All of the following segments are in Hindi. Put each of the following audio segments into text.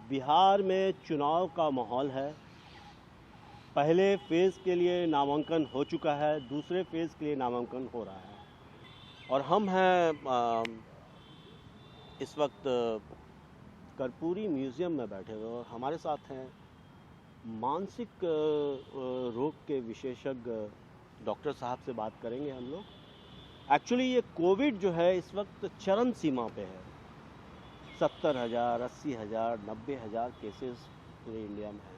बिहार में चुनाव का माहौल है। पहले फेज़ के लिए नामांकन हो चुका है, दूसरे फेज़ के लिए नामांकन हो रहा है और हम हैं इस वक्त कर्पूरी म्यूज़ियम में बैठे हुए और हमारे साथ हैं मानसिक रोग के विशेषज्ञ डॉक्टर साहब से बात करेंगे हम लोग। एक्चुअली ये कोविड जो है इस वक्त चरम सीमा पे है। 70,000, 80,000, 90,000 केसेस पूरे इंडिया में हैं।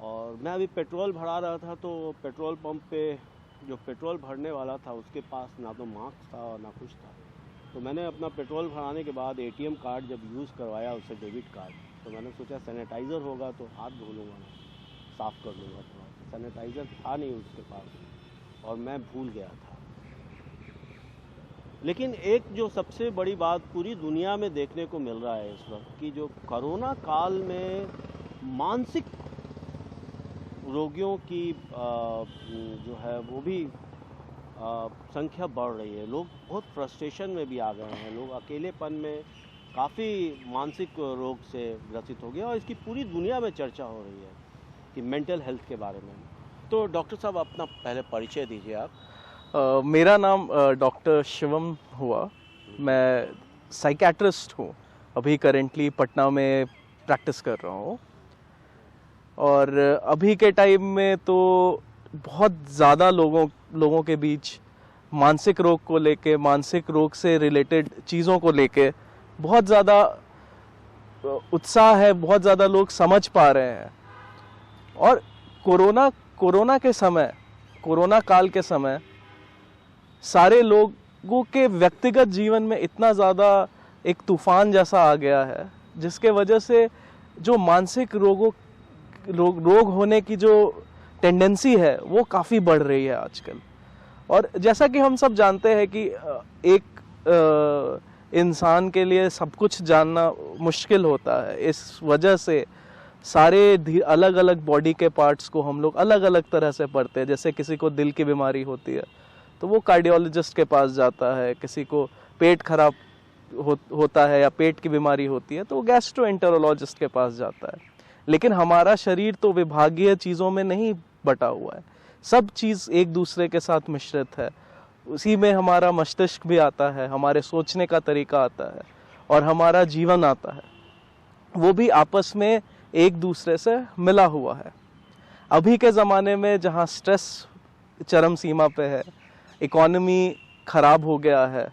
और मैं अभी पेट्रोल भरा रहा था तो पेट्रोल पंप पे जो पेट्रोल भरने वाला था उसके पास ना तो मास्क था और ना कुछ था। तो मैंने अपना पेट्रोल भराने के बाद एटीएम कार्ड जब यूज़ करवाया उससे डेबिट कार्ड, तो मैंने सोचा सैनिटाइज़र होगा तो हाथ धो लूँगा ना, साफ़ कर लूँगा थोड़ा। सैनिटाइज़र था नहीं उसके पास और मैं भूल गया था। लेकिन एक जो सबसे बड़ी बात पूरी दुनिया में देखने को मिल रहा है इस वक्त कि जो कोरोना काल में मानसिक रोगियों की जो है वो भी संख्या बढ़ रही है। लोग बहुत फ्रस्ट्रेशन में भी आ गए हैं, लोग अकेलेपन में काफ़ी मानसिक रोग से ग्रसित हो गए और इसकी पूरी दुनिया में चर्चा हो रही है कि मेंटल हेल्थ के बारे में। तो डॉक्टर साहब अपना पहले परिचय दीजिए आप। मेरा नाम डॉक्टर शिवम हुआ। मैं साइकेट्रिस्ट हूँ। अभी करेंटली पटना में प्रैक्टिस कर रहा हूँ और अभी के टाइम में तो बहुत ज़्यादा लोगों के बीच मानसिक रोग को लेके, मानसिक रोग से रिलेटेड चीज़ों को लेके बहुत ज़्यादा उत्साह है, बहुत ज़्यादा लोग समझ पा रहे हैं। और कोरोना काल के समय सारे लोगों के व्यक्तिगत जीवन में इतना ज़्यादा एक तूफान जैसा आ गया है जिसके वजह से जो मानसिक रोग होने की जो टेंडेंसी है वो काफ़ी बढ़ रही है आजकल। और जैसा कि हम सब जानते हैं कि एक इंसान के लिए सब कुछ जानना मुश्किल होता है। इस वजह से सारे अलग अलग बॉडी के पार्ट्स को हम लोग अलग अलग तरह से पढ़ते हैं। जैसे किसी को दिल की बीमारी होती है तो वो कार्डियोलॉजिस्ट के पास जाता है, किसी को पेट खराब होता है या पेट की बीमारी होती है तो वो गैस्ट्रोएंटेरोलॉजिस्ट के पास जाता है। लेकिन हमारा शरीर तो विभागीय चीज़ों में नहीं बटा हुआ है, सब चीज़ एक दूसरे के साथ मिश्रित है। उसी में हमारा मस्तिष्क भी आता है, हमारे सोचने का तरीका आता है और हमारा जीवन आता है, वो भी आपस में एक दूसरे से मिला हुआ है। अभी के ज़माने में जहाँ स्ट्रेस चरम सीमा पे है, इकोनॉमी ख़राब हो गया है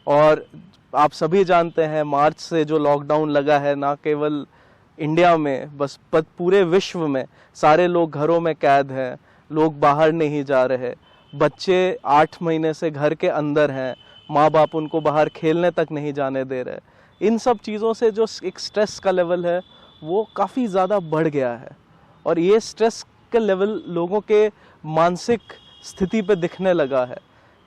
और आप सभी जानते हैं मार्च से जो लॉकडाउन लगा है, ना केवल इंडिया में बस पूरे विश्व में सारे लोग घरों में कैद हैं, लोग बाहर नहीं जा रहे, बच्चे 8 महीने से घर के अंदर हैं, माँ बाप उनको बाहर खेलने तक नहीं जाने दे रहे। इन सब चीज़ों से जो एक स्ट्रेस का लेवल है वो काफ़ी ज़्यादा बढ़ गया है और ये स्ट्रेस का लेवल लोगों के मानसिक स्थिति पे दिखने लगा है।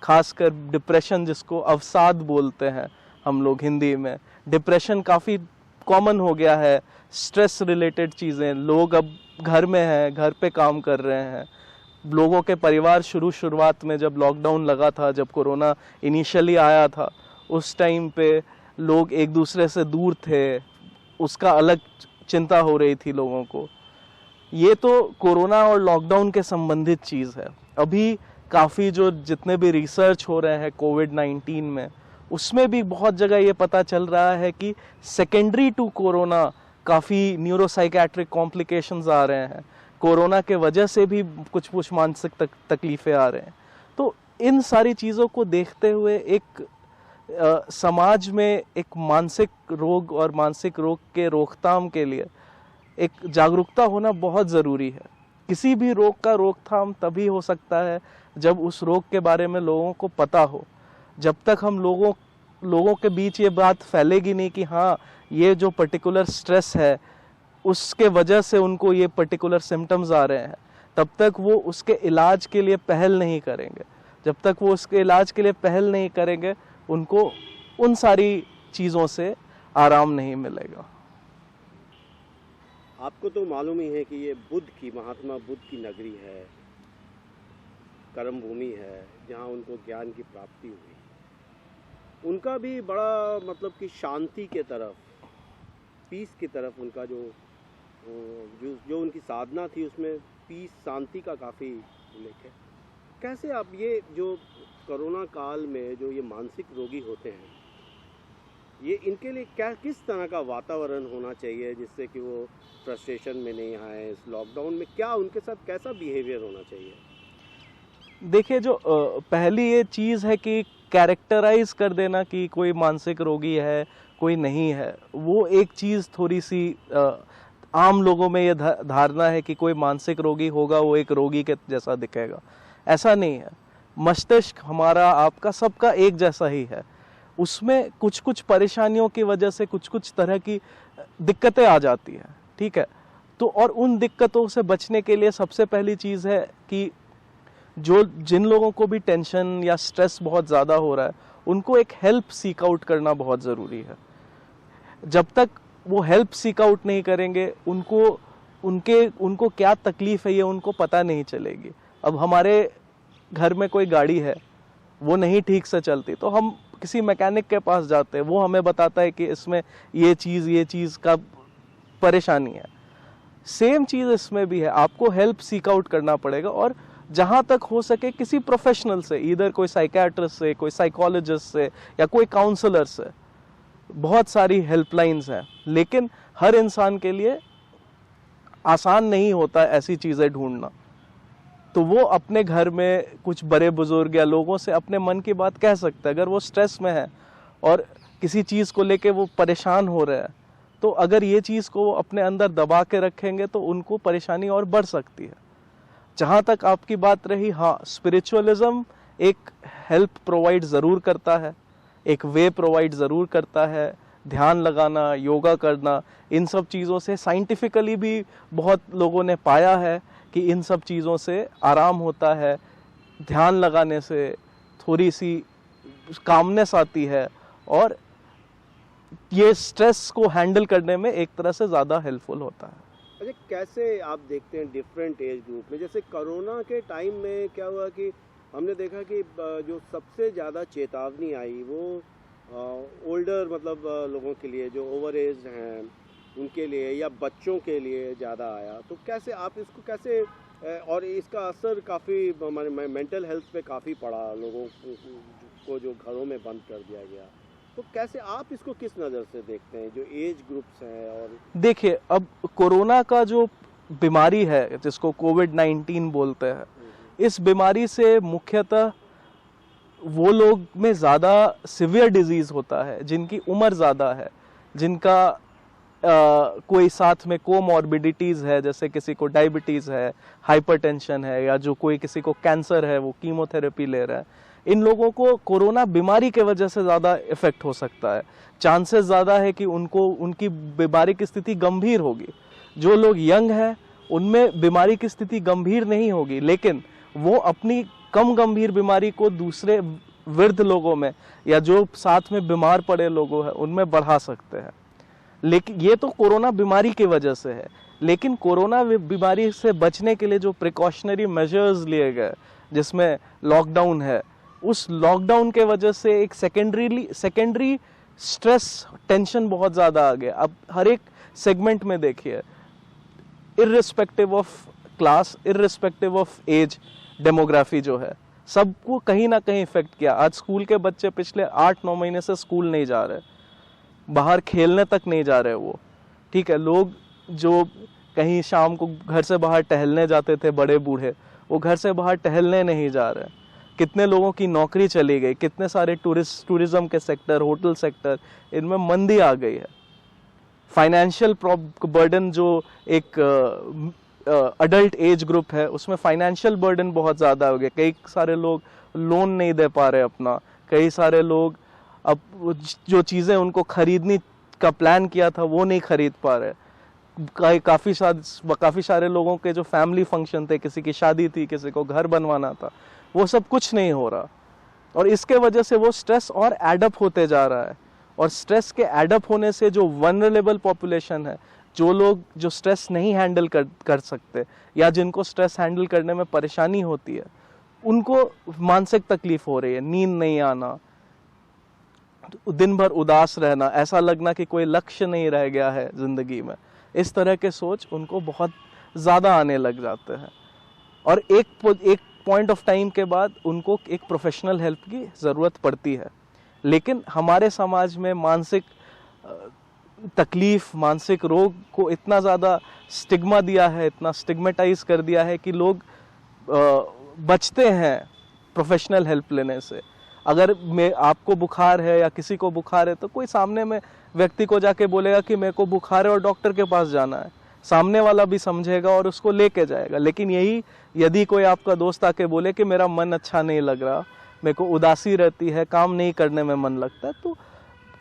खासकर डिप्रेशन, जिसको अवसाद बोलते हैं हम लोग हिंदी में, डिप्रेशन काफ़ी कॉमन हो गया है। स्ट्रेस रिलेटेड चीज़ें, लोग अब घर में हैं, घर पे काम कर रहे हैं। लोगों के परिवार शुरुआत में जब लॉकडाउन लगा था, जब कोरोना इनिशियली आया था, उस टाइम पे लोग एक दूसरे से दूर थे, उसका अलग चिंता हो रही थी लोगों को। ये तो कोरोना और लॉकडाउन के संबंधित चीज़ है। अभी काफ़ी जो जितने भी रिसर्च हो रहे हैं कोविड-19 में, उसमें भी बहुत जगह ये पता चल रहा है कि सेकेंडरी टू कोरोना काफ़ी न्यूरोसाइकेट्रिक कॉम्प्लिकेशंस आ रहे हैं। कोरोना के वजह से भी कुछ मानसिक तकलीफ़ें आ रहे हैं। तो इन सारी चीज़ों को देखते हुए एक समाज में एक मानसिक रोग और मानसिक रोग के रोकथाम के लिए एक जागरूकता होना बहुत ज़रूरी है। किसी भी रोग का रोकथाम तभी हो सकता है जब उस रोग के बारे में लोगों को पता हो। जब तक हम लोगों के बीच ये बात फैलेगी नहीं कि हाँ, ये जो पर्टिकुलर स्ट्रेस है उसके वजह से उनको ये पर्टिकुलर सिम्टम्स आ रहे हैं, तब तक वो उसके इलाज के लिए पहल नहीं करेंगे। जब तक वो उसके इलाज के लिए पहल नहीं करेंगे, उनको उन सारी चीज़ों से आराम नहीं मिलेगा। आपको तो मालूम ही है कि ये महात्मा बुद्ध की नगरी है, कर्म भूमि है, जहाँ उनको ज्ञान की प्राप्ति हुई। उनका भी बड़ा मतलब कि शांति के तरफ पीस की तरफ उनका जो जो उनकी साधना थी उसमें पीस, शांति का काफ़ी उल्लेख है। कैसे आप ये जो कोरोना काल में जो ये मानसिक रोगी होते हैं, ये इनके लिए क्या किस तरह का वातावरण होना चाहिए जिससे कि वो फ्रस्ट्रेशन में नहीं आए, इस लॉकडाउन में क्या उनके साथ कैसा बिहेवियर होना चाहिए? देखिए, जो पहली ये चीज़ है कि कैरेक्टराइज कर देना कि कोई मानसिक रोगी है, कोई नहीं है, वो एक चीज़ थोड़ी सी आम लोगों में ये धारणा है कि कोई मानसिक रोगी होगा वो एक रोगी के जैसा दिखेगा। ऐसा नहीं है। मस्तिष्क हमारा, आपका, सबका एक जैसा ही है। उसमें कुछ कुछ परेशानियों की वजह से कुछ कुछ तरह की दिक्कतें आ जाती हैं, ठीक है। तो और उन दिक्कतों से बचने के लिए सबसे पहली चीज़ है कि जिन लोगों को भी टेंशन या स्ट्रेस बहुत ज़्यादा हो रहा है, उनको एक हेल्प सीक आउट करना बहुत ज़रूरी है। जब तक वो हेल्प सीक आउट नहीं करेंगे, उनको क्या तकलीफ है ये उनको पता नहीं चलेगी। अब हमारे घर में कोई गाड़ी है, वो नहीं ठीक से चलती, तो हम किसी मैकेनिक के पास जाते हैं, वो हमें बताता है कि इसमें ये चीज़ का परेशानी है। सेम चीज़ इसमें भी है, आपको हेल्प सीक आउट करना पड़ेगा और जहाँ तक हो सके किसी प्रोफेशनल से, इधर कोई साइकियाट्रिस्ट से, कोई साइकोलॉजिस्ट से या कोई काउंसलर से। बहुत सारी हेल्पलाइंस हैं, लेकिन हर इंसान के लिए आसान नहीं होता ऐसी चीज़ें ढूंढना। तो वो अपने घर में कुछ बड़े बुजुर्ग या लोगों से अपने मन की बात कह सकते हैं। अगर वो स्ट्रेस में है और किसी चीज़ को लेके वो परेशान हो रहे हैं, तो अगर ये चीज़ को वो अपने अंदर दबा के रखेंगे तो उनको परेशानी और बढ़ सकती है। जहाँ तक आपकी बात रही, हाँ, स्पिरिचुअलिज्म एक हेल्प प्रोवाइड ज़रूर करता है, एक वे प्रोवाइड ज़रूर करता है। ध्यान लगाना, योगा करना, इन सब चीज़ों से साइंटिफिकली भी बहुत लोगों ने पाया है कि इन सब चीज़ों से आराम होता है। ध्यान लगाने से थोड़ी सी कामनेस आती है और ये स्ट्रेस को हैंडल करने में एक तरह से ज़्यादा हेल्पफुल होता है। अच्छा, कैसे आप देखते हैं डिफरेंट एज ग्रुप में? जैसे कोरोना के टाइम में क्या हुआ कि हमने देखा कि जो सबसे ज़्यादा चेतावनी आई वो ओल्डर, मतलब लोगों के लिए जो ओवर एज हैं उनके लिए या बच्चों के लिए ज़्यादा आया। तो कैसे आप इसको कैसे और इसका असर काफ़ी मेंटल हेल्थ पे काफ़ी पड़ा, लोगों को जो घरों में बंद कर दिया गया। तो कैसे आप इसको किस नज़र से देखते हैं, जो एज ग्रुप्स हैं? और देखिए, अब कोरोना का जो बीमारी है जिसको कोविड-19 बोलते हैं, इस बीमारी से मुख्यतः वो लोग में ज़्यादा सिवियर डिजीज़ होता है जिनकी उम्र ज़्यादा है, जिनका कोई साथ में कोमॉर्बिडिटीज़ है, जैसे किसी को डायबिटीज़ है, हाइपरटेंशन है, या जो कोई किसी को कैंसर है, वो कीमोथेरेपी ले रहा है। इन लोगों को कोरोना बीमारी के वजह से ज़्यादा इफेक्ट हो सकता है। चांसेस ज़्यादा है कि उनकी बीमारी की स्थिति गंभीर होगी। जो लोग यंग हैं उनमें बीमारी की स्थिति गंभीर नहीं होगी, लेकिन वो अपनी कम गंभीर बीमारी को दूसरे वृद्ध लोगों में या जो साथ में बीमार पड़े लोगों हैं उनमें बढ़ा सकते हैं। लेकिन ये तो कोरोना बीमारी की वजह से है। लेकिन कोरोना बीमारी से बचने के लिए जो प्रिकॉशनरी मेजर्स लिए गए, जिसमें लॉकडाउन है, उस लॉकडाउन के वजह से एक सेकेंडरी स्ट्रेस, टेंशन बहुत ज़्यादा आ गया। अब हर एक सेगमेंट में देखिए, irrespective of class, irrespective of age, demography जो है, सबको कहीं ना कहीं इफेक्ट किया। आज स्कूल के बच्चे पिछले 8-9 महीने से स्कूल नहीं जा रहे, बाहर खेलने तक नहीं जा रहे वो, ठीक है। लोग जो कहीं शाम को घर से बाहर टहलने जाते थे, बड़े बूढ़े, वो घर से बाहर टहलने नहीं जा रहे। कितने लोगों की नौकरी चली गई, कितने सारे टूरिज्म के सेक्टर, होटल सेक्टर, इनमें मंदी आ गई है। फाइनेंशियल बर्डन, जो एक अडल्ट एज ग्रुप है, उसमें फाइनेंशियल बर्डन बहुत ज़्यादा हो गया। कई सारे लोग लोन नहीं दे पा रहे अपना, कई सारे लोग अब जो चीज़ें उनको खरीदनी का प्लान किया था वो नहीं खरीद पा रहे। काफ़ी सारे लोगों के जो फैमिली फंक्शन थे, किसी की शादी थी, किसी को घर बनवाना था, वो सब कुछ नहीं हो रहा। और इसके वजह से वो स्ट्रेस और एडअप होते जा रहा है। और स्ट्रेस के एडअप होने से जो वल्नरेबल पॉपुलेशन है, जो लोग जो स्ट्रेस नहीं हैंडल कर सकते या जिनको स्ट्रेस हैंडल करने में परेशानी होती है, उनको मानसिक तकलीफ हो रही है, नींद नहीं आना, दिन भर उदास रहना, ऐसा लगना कि कोई लक्ष्य नहीं रह गया है ज़िंदगी में, इस तरह के सोच उनको बहुत ज़्यादा आने लग जाते हैं। और एक पॉइंट ऑफ टाइम के बाद उनको एक प्रोफेशनल हेल्प की ज़रूरत पड़ती है। लेकिन हमारे समाज में मानसिक तकलीफ, मानसिक रोग को इतना ज़्यादा स्टिग्मा दिया है, इतना स्टिग्मेटाइज कर दिया है कि लोग बचते हैं प्रोफेशनल हेल्प लेने से। अगर आपको बुखार है या किसी को बुखार है तो कोई सामने में व्यक्ति को जाके बोलेगा कि मेरे को बुखार है और डॉक्टर के पास जाना है, सामने वाला भी समझेगा और उसको लेके जाएगा। लेकिन यही यदि कोई आपका दोस्त आके बोले कि मेरा मन अच्छा नहीं लग रहा, मेरे को उदासी रहती है, काम नहीं करने में मन लगता है, तो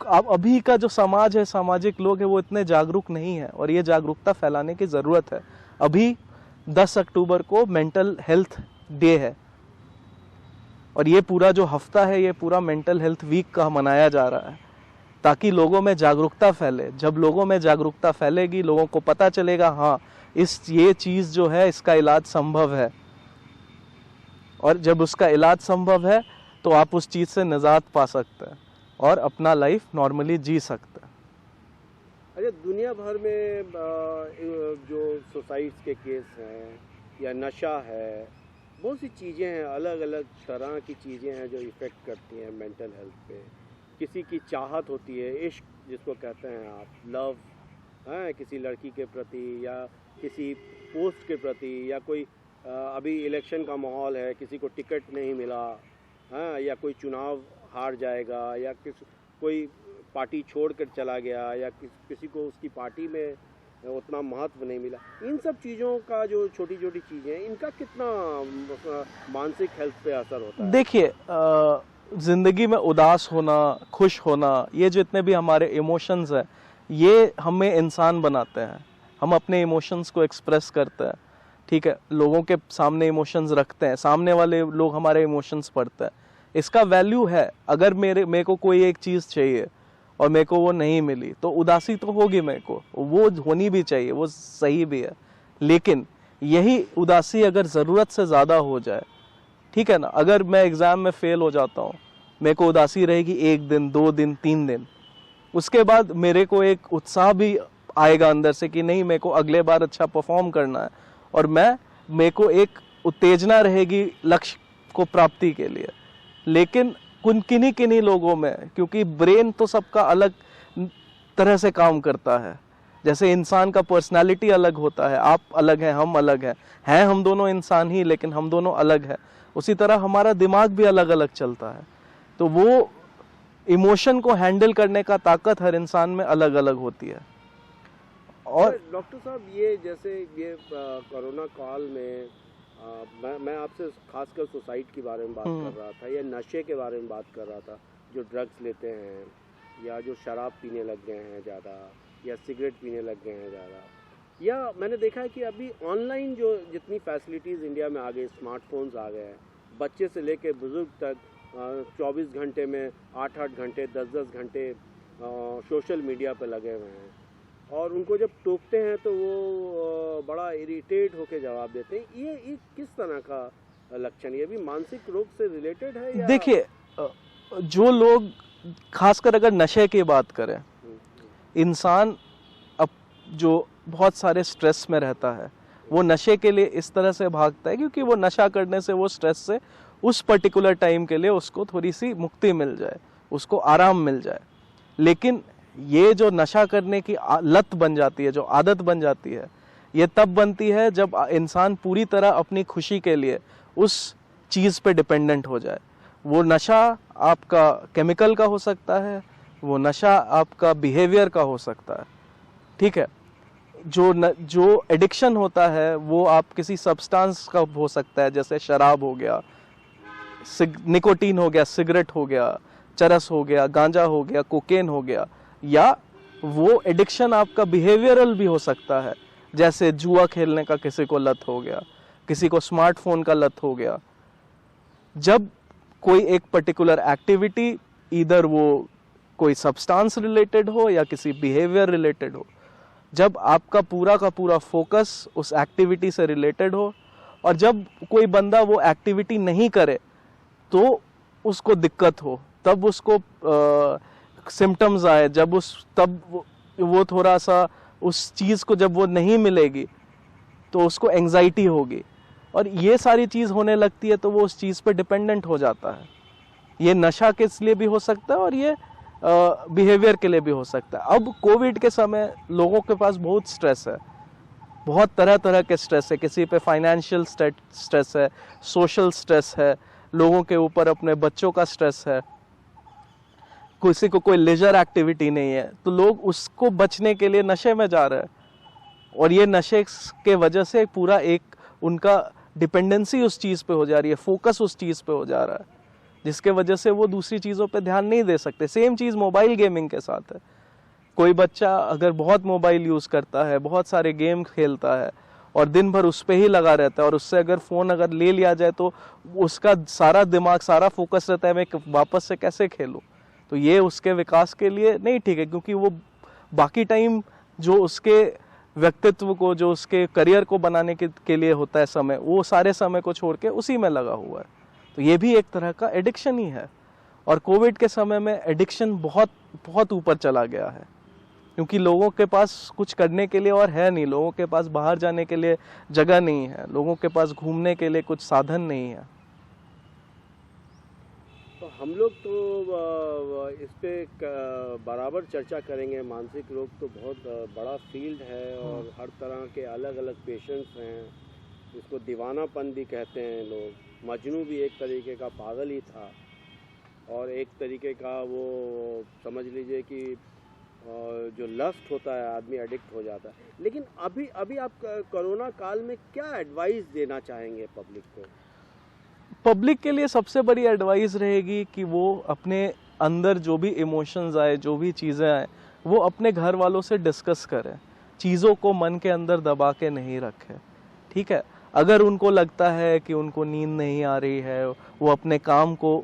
अब अभी का जो समाज है, सामाजिक लोग हैं, वो इतने जागरूक नहीं है और ये जागरूकता फैलाने की ज़रूरत है। अभी 10 अक्टूबर को मेंटल हेल्थ डे है और ये पूरा जो हफ्ता है ये पूरा मेंटल हेल्थ वीक का मनाया जा रहा है ताकि लोगों में जागरूकता फैले। जब लोगों में जागरूकता फैलेगी, लोगों को पता चलेगा हाँ ये चीज़ जो है इसका इलाज संभव है, और जब उसका इलाज संभव है तो आप उस चीज़ से निजात पा सकते हैं और अपना लाइफ नॉर्मली जी सकते हैं। अच्छा, दुनिया भर में जो सुसाइड्स के केस हैं या नशा है, बहुत सी चीज़ें हैं, अलग अलग तरह की चीज़ें हैं जो इफ़ेक्ट करती हैं मेंटल हेल्थ पे। किसी की चाहत होती है, इश्क जिसको कहते हैं आप, लव है किसी लड़की के प्रति या किसी पोस्ट के प्रति, या कोई अभी इलेक्शन का माहौल है, किसी को टिकट नहीं मिला, हाँ, या कोई चुनाव हार जाएगा, या कोई पार्टी छोड़ कर चला गया, या किसी को उसकी पार्टी में उतना महत्व नहीं मिला। इन सब चीज़ों का जो छोटी छोटी चीज़ें हैं, इनका कितना मानसिक हेल्थ पे असर होता है? देखिए, ज़िंदगी में उदास होना, खुश होना, ये जितने भी हमारे इमोशंस हैं, ये हमें इंसान बनाते हैं। हम अपने इमोशंस को एक्सप्रेस करते हैं, ठीक है, लोगों के सामने इमोशंस रखते हैं, सामने वाले लोग हमारे इमोशंस पढ़ते हैं। इसका वैल्यू है। अगर मेरे को कोई एक चीज़ चाहिए और मेरे को वो नहीं मिली तो उदासी तो होगी, मेरे को वो होनी भी चाहिए, वो सही भी है। लेकिन यही उदासी अगर ज़रूरत से ज़्यादा हो जाए, ठीक है ना, अगर मैं एग्ज़ाम में फ़ेल हो जाता हूँ, मेरे को उदासी रहेगी 1 दिन, 2 दिन, 3 दिन, उसके बाद मेरे को एक उत्साह भी आएगा अंदर से कि नहीं, मेरे को अगले बार अच्छा परफॉर्म करना है, और मेरे को एक उत्तेजना रहेगी लक्ष्य को प्राप्ति के लिए। लेकिन किन्हीं लोगों में, क्योंकि ब्रेन तो सबका अलग तरह से काम करता है, जैसे इंसान का पर्सनालिटी अलग होता है, आप अलग हैं, हम अलग हैं हम दोनों इंसान ही, लेकिन हम दोनों अलग हैं। उसी तरह हमारा दिमाग भी अलग अलग चलता है, तो वो इमोशन को हैंडल करने का ताकत हर इंसान में अलग अलग होती है। और डॉक्टर साहब, ये जैसे ये कोरोना काल में मैं आपसे खासकर सुसाइड के बारे में बात कर रहा था, या नशे के बारे में बात कर रहा था, जो ड्रग्स लेते हैं या जो शराब पीने लग गए हैं ज़्यादा, या सिगरेट पीने लग गए हैं ज़्यादा, या मैंने देखा है कि अभी ऑनलाइन जो जितनी फैसिलिटीज़ इंडिया में आ गई, स्मार्टफोन्स आ गए हैं, बच्चे से लेके बुज़ुर्ग तक 24 घंटे में 8-8 घंटे, 10-10 घंटे सोशल मीडिया पर लगे हुए हैं, और उनको जब टोकते हैं तो वो बड़ा इरिटेट होकर जवाब देते हैं। ये किस तरह का लक्षण, ये भी मानसिक रोग से रिलेटेड है या? देखिए, जो लोग खासकर अगर नशे की बात करें, इंसान अब जो बहुत सारे स्ट्रेस में रहता है, वो नशे के लिए इस तरह से भागता है क्योंकि वो नशा करने से वो स्ट्रेस से उस पर्टिकुलर टाइम के लिए उसको थोड़ी सी मुक्ति मिल जाए, उसको आराम मिल जाए। लेकिन ये जो नशा करने की लत बन जाती है, जो आदत बन जाती है, ये तब बनती है जब इंसान पूरी तरह अपनी खुशी के लिए उस चीज़ पे डिपेंडेंट हो जाए। वो नशा आपका केमिकल का हो सकता है, वो नशा आपका बिहेवियर का हो सकता है, ठीक है। जो एडिक्शन होता है वो आप किसी सब्सटेंस का हो सकता है, जैसे शराब हो गया, निकोटीन हो गया, सिगरेट हो गया, चरस हो गया, गांजा हो गया, कोकेन हो गया, या वो एडिक्शन आपका बिहेवियरल भी हो सकता है, जैसे जुआ खेलने का किसी को लत हो गया, किसी को स्मार्टफोन का लत हो गया। जब कोई एक पर्टिकुलर एक्टिविटी, इधर वो कोई सब्सटेंस रिलेटेड हो या किसी बिहेवियर रिलेटेड हो, जब आपका पूरा का पूरा फोकस उस एक्टिविटी से रिलेटेड हो, और जब कोई बंदा वो एक्टिविटी नहीं करे तो उसको दिक्कत हो, तब उसको सिम्टम्स आए, जब वो थोड़ा सा उस चीज़ को जब वो नहीं मिलेगी तो उसको एंजाइटी होगी, और ये सारी चीज़ होने लगती है तो वो उस चीज़ पे डिपेंडेंट हो जाता है। ये नशा के लिए भी हो सकता है और ये बिहेवियर के लिए भी हो सकता है। अब कोविड के समय लोगों के पास बहुत स्ट्रेस है, बहुत तरह तरह के स्ट्रेस है। किसी पे फाइनेंशियल स्ट्रेस है, सोशल स्ट्रेस है, लोगों के ऊपर अपने बच्चों का स्ट्रेस है, किसी को कोई लेजर एक्टिविटी नहीं है, तो लोग उसको बचने के लिए नशे में जा रहे हैं, और ये नशे के वजह से पूरा एक उनका डिपेंडेंसी उस चीज़ पे हो जा रही है, फोकस उस चीज़ पे हो जा रहा है, जिसके वजह से वो दूसरी चीज़ों पे ध्यान नहीं दे सकते। सेम चीज़ मोबाइल गेमिंग के साथ है। कोई बच्चा अगर बहुत मोबाइल यूज़ करता है, बहुत सारे गेम खेलता है और दिन भर उस पर ही लगा रहता है, और उससे अगर फ़ोन अगर ले लिया जाए तो उसका सारा दिमाग, सारा फोकस रहता है मैं वापस से कैसे खेलूँ। तो ये उसके विकास के लिए नहीं ठीक है, क्योंकि वो बाकी टाइम जो उसके व्यक्तित्व को, जो उसके करियर को बनाने के लिए होता है समय, वो सारे समय को छोड़ के उसी में लगा हुआ है। तो ये भी एक तरह का एडिक्शन ही है। और कोविड के समय में एडिक्शन बहुत बहुत ऊपर चला गया है, क्योंकि लोगों के पास कुछ करने के लिए और है नहीं, लोगों के पास बाहर जाने के लिए जगह नहीं है, लोगों के पास घूमने के लिए कुछ साधन नहीं है। तो हम लोग तो इस पे बराबर चर्चा करेंगे। मानसिक रोग तो बहुत बड़ा फील्ड है और हर तरह के अलग अलग पेशेंट्स हैं। इसको दीवानापन भी कहते हैं लोग। मजनू भी एक तरीके का पागल ही था, और एक तरीके का वो समझ लीजिए कि जो लस्ट होता है, आदमी एडिक्ट हो जाता है। लेकिन अभी आप कोरोना काल में क्या एडवाइस देना चाहेंगे पब्लिक को? पब्लिक के लिए सबसे बड़ी एडवाइस रहेगी कि वो अपने अंदर जो भी इमोशंस आए, जो भी चीज़ें आए, वो अपने घर वालों से डिस्कस करें। चीज़ों को मन के अंदर दबा के नहीं रखें, ठीक है। अगर उनको लगता है कि उनको नींद नहीं आ रही है, वो अपने काम को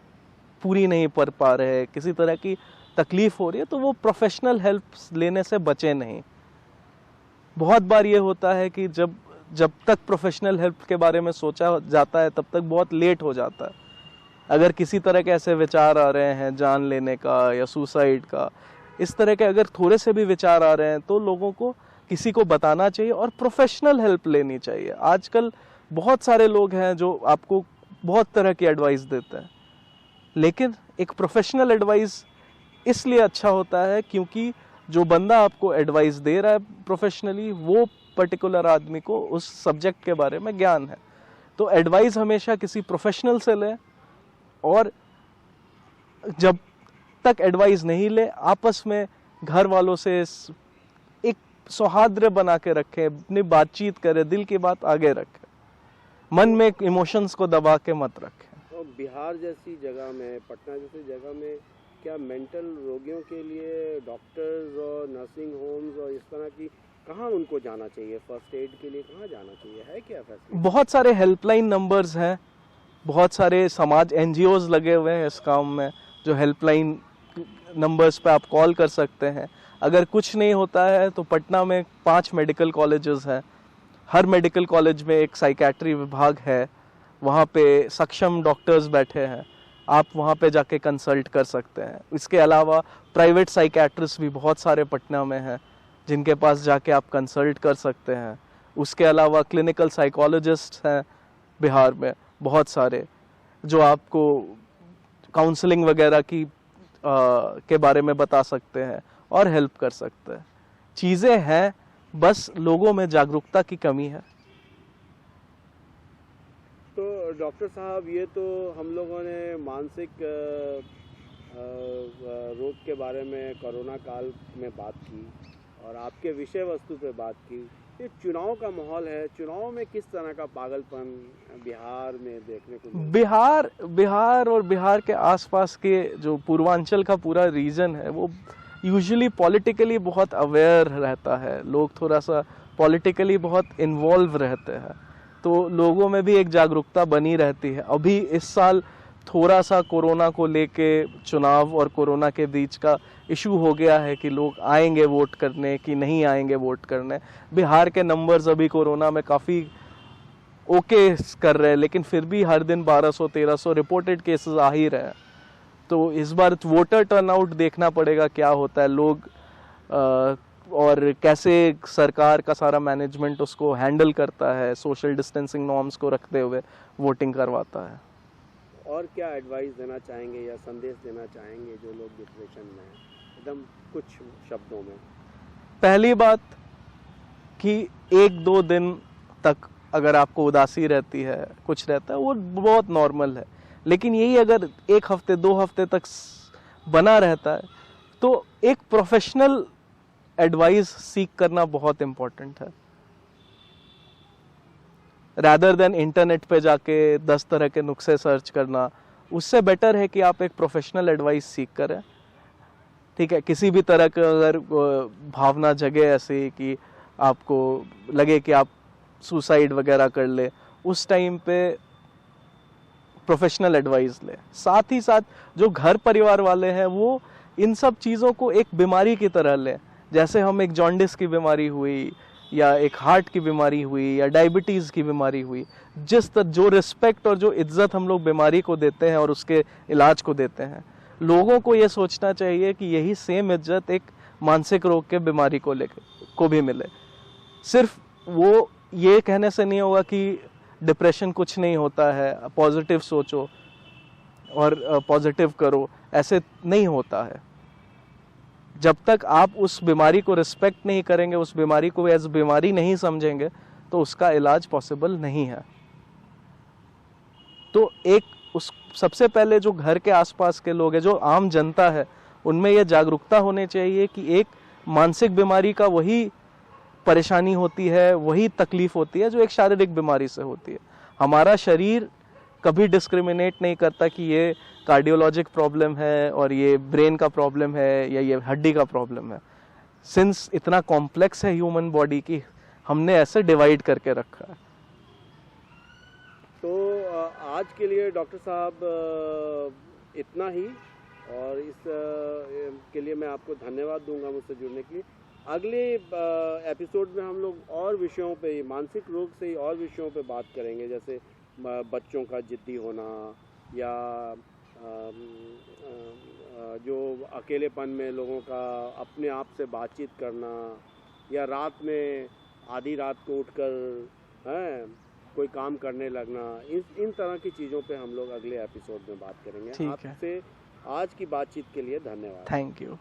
पूरी नहीं कर पा रहे हैं, किसी तरह की तकलीफ हो रही है, तो वो प्रोफेशनल हेल्प लेने से बचे नहीं। बहुत बार ये होता है कि जब तक प्रोफेशनल हेल्प के बारे में सोचा जाता है तब तक बहुत लेट हो जाता है। अगर किसी तरह के ऐसे विचार आ रहे हैं जान लेने का या सुसाइड का, इस तरह के अगर थोड़े से भी विचार आ रहे हैं तो लोगों को किसी को बताना चाहिए और प्रोफेशनल हेल्प लेनी चाहिए। आजकल बहुत सारे लोग हैं जो आपको बहुत तरह की एडवाइस देते हैं, लेकिन एक प्रोफेशनल एडवाइस इसलिए अच्छा होता है क्योंकि जो बंदा आपको एडवाइस दे रहा है प्रोफेशनली, वो पर्टिकुलर आदमी को उस सब्जेक्ट के बारे में ज्ञान है। तो एडवाइस हमेशा किसी प्रोफेशनल से लें, और जब तक एडवाइस नहीं ले, आपस में घर वालों से एक सौहार्द बना के रखें, अपनी बातचीत करें, दिल की बात आगे रखें, मन में इमोशंस को दबा के मत रखें। तो बिहार जैसी जगह में, पटना जैसी जगह में क्या मेंटल रोगियों के लिए डॉक्टर्स और नर्सिंग होम्स और इस तरह की, कहाँ उनको जाना चाहिए? फर्स्ट एड के लिए कहाँ जाना चाहिए? है क्या फैसिलिटी? बहुत सारे हेल्पलाइन नंबर्स हैं, बहुत सारे समाज एनजीओज लगे हुए हैं इस काम में, जो हेल्पलाइन नंबर्स पे आप कॉल कर सकते हैं। अगर कुछ नहीं होता है तो पटना में 5 मेडिकल कॉलेजेस हैं, हर मेडिकल कॉलेज में एक साइकेट्री विभाग है, वहाँ पे सक्षम डॉक्टर्स बैठे हैं, आप वहाँ पे जाके कंसल्ट कर सकते हैं। इसके अलावा प्राइवेट साइकेट्रिस्ट भी बहुत सारे पटना में हैं जिनके पास जाके आप कंसल्ट कर सकते हैं। उसके अलावा क्लिनिकल साइकोलॉजिस्ट हैं बिहार में बहुत सारे, जो आपको काउंसलिंग वगैरह की के बारे में बता सकते हैं और हेल्प कर सकते हैं। चीज़ें हैं, बस लोगों में जागरूकता की कमी है। तो डॉक्टर साहब, ये तो हम लोगों ने मानसिक रोग के बारे में कोरोना काल में बात की और आपके विषय वस्तु पे बात की। ये चुनाव का माहौल है, चुनाव में किस तरह का पागलपन बिहार में देखने को मिलता है? बिहार और बिहार के आसपास के जो पूर्वांचल का पूरा रीजन है वो यूजुअली पॉलिटिकली बहुत अवेयर रहता है। लोग थोड़ा सा पॉलिटिकली बहुत इन्वॉल्व रहते हैं, तो लोगों में भी एक जागरूकता बनी रहती है। अभी इस साल थोड़ा सा कोरोना को लेके चुनाव और कोरोना के बीच का इशू हो गया है कि लोग आएंगे वोट करने कि नहीं आएंगे वोट करने। बिहार के नंबर्स अभी कोरोना में काफ़ी ओके कर रहे हैं, लेकिन फिर भी हर दिन 1200-1300 रिपोर्टेड केसेस आ ही रहे हैं। तो इस बार वोटर टर्नआउट देखना पड़ेगा क्या होता है, लोग और कैसे सरकार का सारा मैनेजमेंट उसको हैंडल करता है, सोशल डिस्टेंसिंग नॉर्म्स को रखते हुए वोटिंग करवाता है। और क्या एडवाइस देना चाहेंगे या संदेश देना चाहेंगे जो लोग डिप्रेशन में हैं, एकदम कुछ शब्दों में? पहली बात कि 1-2 दिन तक अगर आपको उदासी रहती है, कुछ रहता है, वो बहुत नॉर्मल है, लेकिन यही अगर 1 हफ्ते 2 हफ्ते तक बना रहता है तो एक प्रोफेशनल एडवाइस सीख करना बहुत इम्पोर्टेंट है, रैदर देन इंटरनेट पे जाके 10 तरह के नुस्खे सर्च करना। उससे बेटर है कि आप एक प्रोफेशनल एडवाइस सीख करें, ठीक है। किसी भी तरह का अगर भावना जगे ऐसे कि आपको लगे कि आप सुसाइड वगैरह कर ले, उस टाइम पे प्रोफेशनल एडवाइस ले। साथ ही साथ जो घर परिवार वाले हैं वो इन सब चीज़ों को एक बीमारी की तरह लें। जैसे हम एक जॉन्डिस की बीमारी हुई या एक हार्ट की बीमारी हुई या डायबिटीज़ की बीमारी हुई, जो रिस्पेक्ट और जो इज्जत हम लोग बीमारी को देते हैं और उसके इलाज को देते हैं, लोगों को ये सोचना चाहिए कि यही सेम इज्जत एक मानसिक रोग के बीमारी को भी मिले। सिर्फ वो ये कहने से नहीं होगा कि डिप्रेशन कुछ नहीं होता है, पॉजिटिव सोचो और पॉजिटिव करो, ऐसे नहीं होता है। जब तक आप उस बीमारी को रिस्पेक्ट नहीं करेंगे, उस बीमारी को एज बीमारी नहीं समझेंगे, तो उसका इलाज पॉसिबल नहीं है। तो सबसे पहले जो घर के आसपास के लोग हैं, जो आम जनता है, उनमें यह जागरूकता होनी चाहिए कि एक मानसिक बीमारी का वही परेशानी होती है, वही तकलीफ होती है जो एक शारीरिक बीमारी से होती है। हमारा शरीर कभी डिस्क्रिमिनेट नहीं करता कि ये कार्डियोलॉजिक प्रॉब्लम है और ये ब्रेन का प्रॉब्लम है या ये हड्डी का प्रॉब्लम है। सिंस इतना कॉम्प्लेक्स है ह्यूमन बॉडी की, हमने ऐसे डिवाइड करके रखा है। तो आज के लिए डॉक्टर साहब इतना ही, और इस के लिए मैं आपको धन्यवाद दूंगा मुझसे जुड़ने के लिए। अगले एपिसोड में हम लोग और विषयों पे, मानसिक रोग से ही और विषयों पे बात करेंगे, जैसे बच्चों का जिद्दी होना या जो अकेलेपन में लोगों का अपने आप से बातचीत करना, या रात में आधी रात को उठकर कोई काम करने लगना, इन तरह की चीज़ों पे हम लोग अगले एपिसोड में बात करेंगे। आपसे आज की बातचीत के लिए धन्यवाद। Thank you.